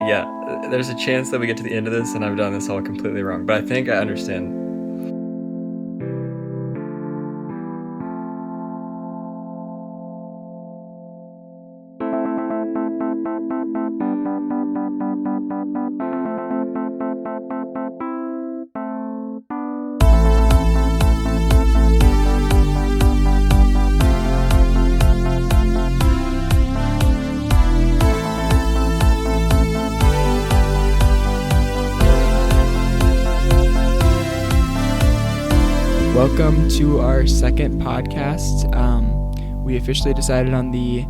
Yeah, there's a chance that we get to the end of this and I've done this all completely wrong, but I think I understand. Welcome to our second podcast. We officially decided on the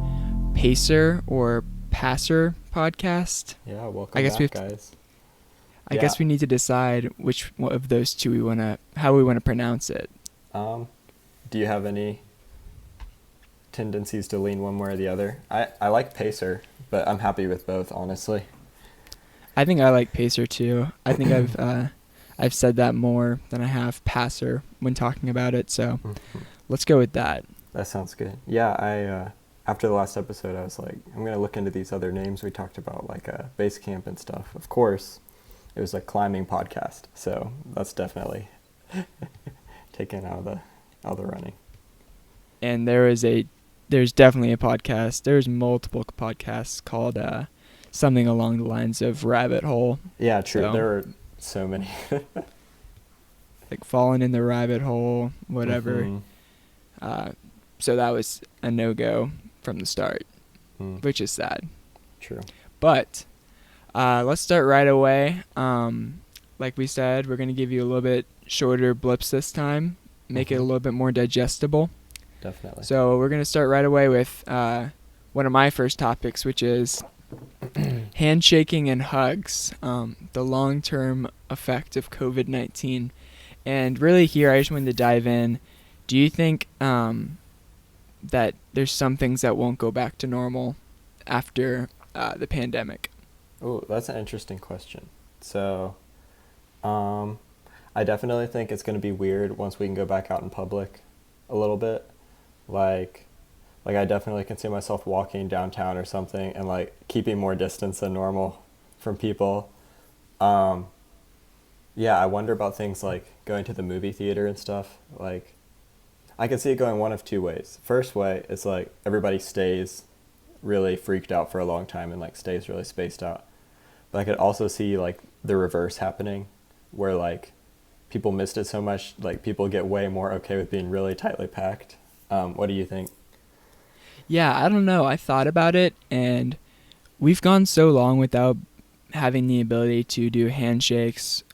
Pacer or Passer podcast. Yeah, welcome I guess back, guys. I guess we need to decide which one of those two how we want to pronounce it. Do you have any tendencies to lean one way or the other? I like Pacer, but I'm happy with both, honestly. I think I like Pacer too. I think I've said that more than I have Passer when talking about it, so let's go with that. That sounds good. Yeah, I after the last episode, I was like, I'm going to look into these other names we talked about, like base camp and stuff. Of course, it was a climbing podcast, so that's definitely taken out of the running. And there's definitely a podcast. There's multiple podcasts called something along the lines of Rabbit Hole. Yeah, true. So, there are so many. like Falling in the Rabbit Hole, whatever. Mm-hmm. So that was a no-go from the start, which is sad. True. But let's start right away. Like we said, we're going to give you a little bit shorter blips this time, make it a little bit more digestible. Definitely. So we're going to start right away with one of my first topics, which is handshaking and hugs, the long-term effect of COVID-19. And really here, I just wanted to dive in. Do you think that there's some things that won't go back to normal after the pandemic? Oh, that's an interesting question. So, I definitely think it's going to be weird once we can go back out in public a little bit. Like I definitely can see myself walking downtown or something and like keeping more distance than normal from people. Yeah, I wonder about things like going to the movie theater and stuff. Like, I can see it going one of two ways. First way is like everybody stays really freaked out for a long time and like stays really spaced out. But I could also see like the reverse happening where like people missed it so much, like people get way more okay with being really tightly packed. What do you think? Yeah, I don't know. I thought about it, and we've gone so long without having the ability to do handshakes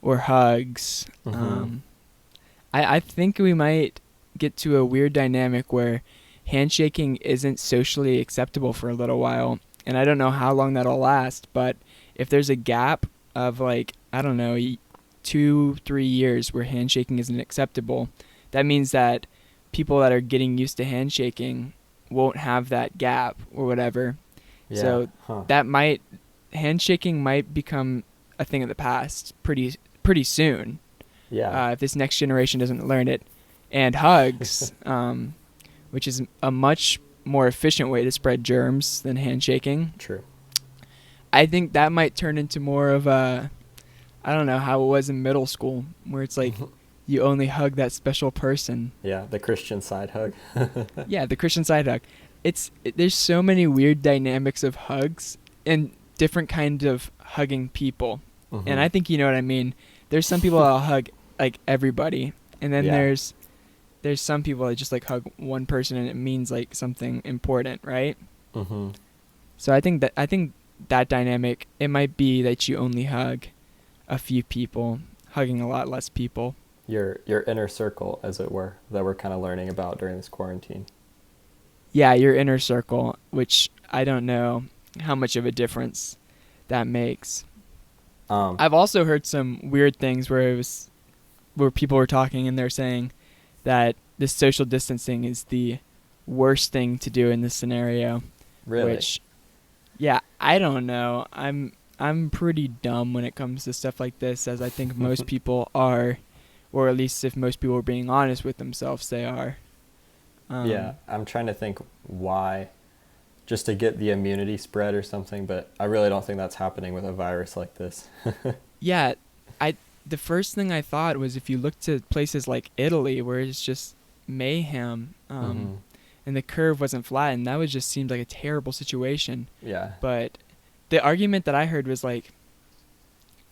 or hugs. I think we might get to a weird dynamic where handshaking isn't socially acceptable for a little while, and I don't know how long that'll last, but if there's a gap of like, I don't know, 2-3 years where handshaking isn't acceptable, that means that people that are getting used to handshaking won't have that gap or whatever. Yeah. So handshaking might become a thing of the past pretty soon. Yeah. If this next generation doesn't learn it. And hugs, which is a much more efficient way to spread germs than handshaking. True. I think that might turn into more of I don't know how it was in middle school, where it's like you only hug that special person. Yeah, the Christian side hug. Yeah, the Christian side hug. There's so many weird dynamics of hugs and different kinds of hugging people. And I think you know what I mean. There's some people that'll hug like everybody, and then there's some people that just like hug one person and it means like something important, right? So I think that dynamic, it might be that you only hug a few people, hugging a lot less people. Your inner circle, as it were, that we're kind of learning about during this quarantine. Yeah, your inner circle, which I don't know how much of a difference that makes. I've also heard some weird things where people were talking and they're saying that this social distancing is the worst thing to do in this scenario. Really? Which, yeah, I don't know. I'm pretty dumb when it comes to stuff like this, as I think most people are. Or at least if most people are being honest with themselves, they are. Yeah, I'm trying to think why just to get the immunity spread or something, but I really don't think that's happening with a virus like this. Yeah, the first thing I thought was if you look to places like Italy where it's just mayhem, Hmm. and the curve wasn't flattened, that would just seemed like a terrible situation. Yeah. But the argument that I heard was like,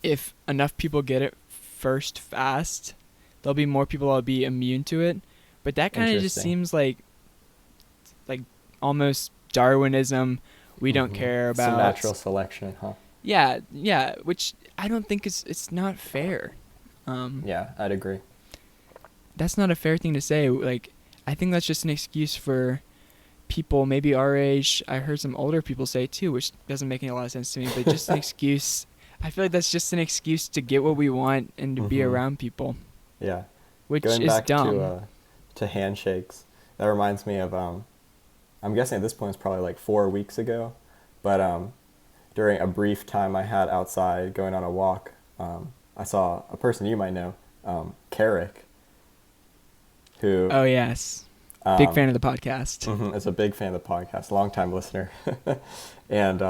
if enough people get it first fast, there'll be more people that'll be immune to it. But that kind of just Interesting. seems like almost Darwinism. We don't Hmm. care Some about. natural selection, huh? Yeah, yeah, which I don't think it's not fair. Yeah, I'd agree. That's not a fair thing to say. Like, I think that's just an excuse for people maybe our age. I heard some older people say too, which doesn't make a lot of sense to me, but just an excuse. I feel like that's just an excuse to get what we want and to be Hmm. around people, Yeah. which Going is back dumb. to handshakes, that reminds me of I'm guessing at this point it's probably like 4 weeks ago, but during a brief time I had outside going on a walk, I saw a person you might know, Carrick, who Oh yes, big um, fan of the podcast. is a big fan of the podcast, longtime listener, and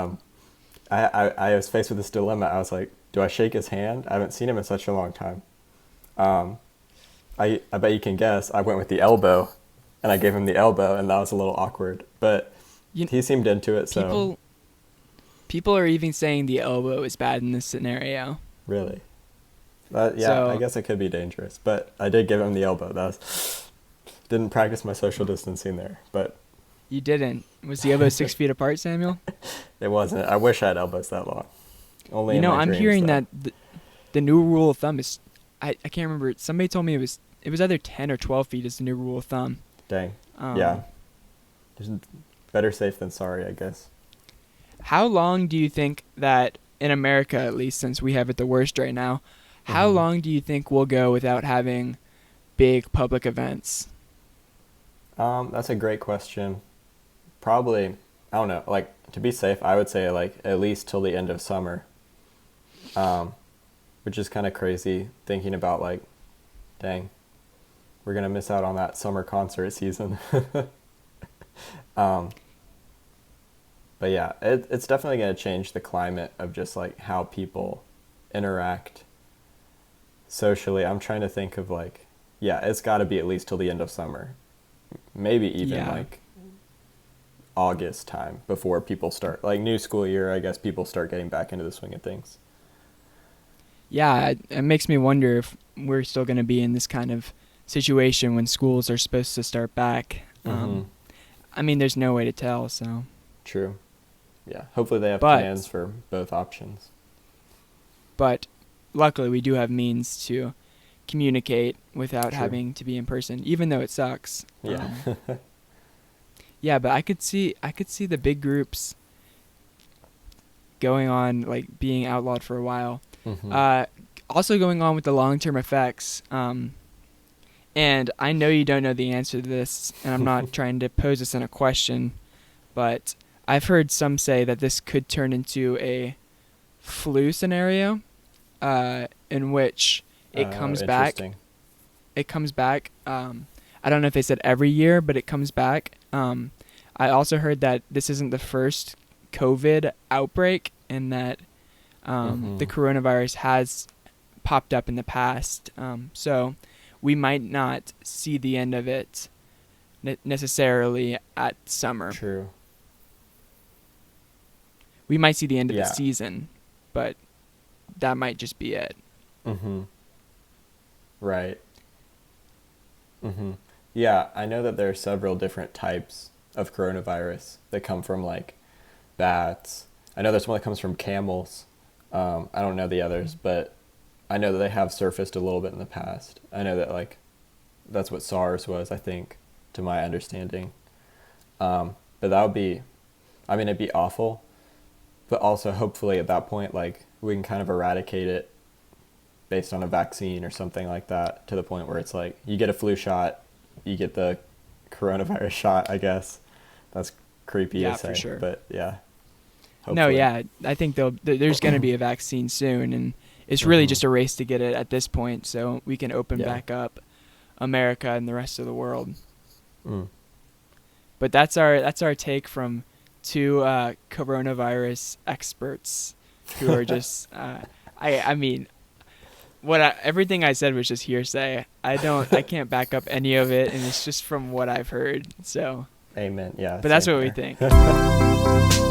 I was faced with this dilemma. I was like, do I shake his hand? I haven't seen him in such a long time. Um, I bet you can guess. I went with the elbow, and I gave him the elbow, and that was a little awkward. But You, he seemed into it, so people are even saying the elbow is bad in this scenario. really, yeah, I So guess it could be dangerous. But I did give him the elbow. Didn't practice my social distancing there, but you didn't. Was the elbow 6 feet apart, Samuel? it wasn't. I wish I had elbows that long. Only You in know, my I'm dreams, hearing though. that the new rule of thumb is, I can't remember. Somebody told me it was either 10 or 12 feet is the new rule of thumb. Dang. Um, Yeah. There's better safe than sorry, I guess. How long do you think that, in America at least, since we have it the worst right now, how Mhm. long do you think we'll go without having big public events? That's a great question. Probably, I don't know. Like, to be safe, I would say like at least till the end of summer. Um, which is kind of crazy thinking about like, dang, we're gonna miss out on that summer concert season. um, but yeah, it's definitely gonna change the climate of just like how people interact socially. I'm trying to think of like, yeah, it's got to be at least till the end of summer, maybe even Yeah. like August time before people start like new school year. I guess people start getting back into the swing of things. Yeah, it makes me wonder if we're still going to be in this kind of situation when schools are supposed to start back. Mm-hmm. I mean, there's no way to tell, so. True. Yeah. Hopefully they have But- plans for both options. But luckily, we do have means to communicate without True. having to be in person, even though it sucks. Yeah. Yeah, but I could see the big groups going on, like being outlawed for a while. Mhm. Also going on with the long-term effects. And I know you don't know the answer to this, and I'm not trying to pose this in a question, but I've heard some say that this could turn into a flu scenario, in which it comes back. Interesting. It comes back. I don't know if they said every year, but it comes back. I also heard that this isn't the first COVID outbreak, and that the coronavirus has popped up in the past. So we might not see the end of it necessarily at summer. True. We might see the end of Yeah. the season, but that might just be it. Mm-hmm. Right. Mm-hmm. Yeah, I know that there are several different types of coronavirus that come from like bats. I know there's one that comes from camels. I don't know the others, but I know that they have surfaced a little bit in the past. I know that like that's what SARS was, I think, to my understanding. But that would be, I mean, it'd be awful, but also hopefully at that point, like we can kind of eradicate it based on a vaccine or something like that, to the point where it's like you get a flu shot, you get the coronavirus shot, I guess. That's creepy Yeah, to say, for sure. but yeah. No, Hopefully. yeah, I think there's going to be a vaccine soon, and it's really Mhm. just a race to get it at this point, so we can open Yeah. back up America and the rest of the world. Mm. But that's our take from two coronavirus experts who are just I mean everything I said was just hearsay. I can't back up any of it, and it's just from what I've heard. So Amen. Yeah. but that's same what we here. think.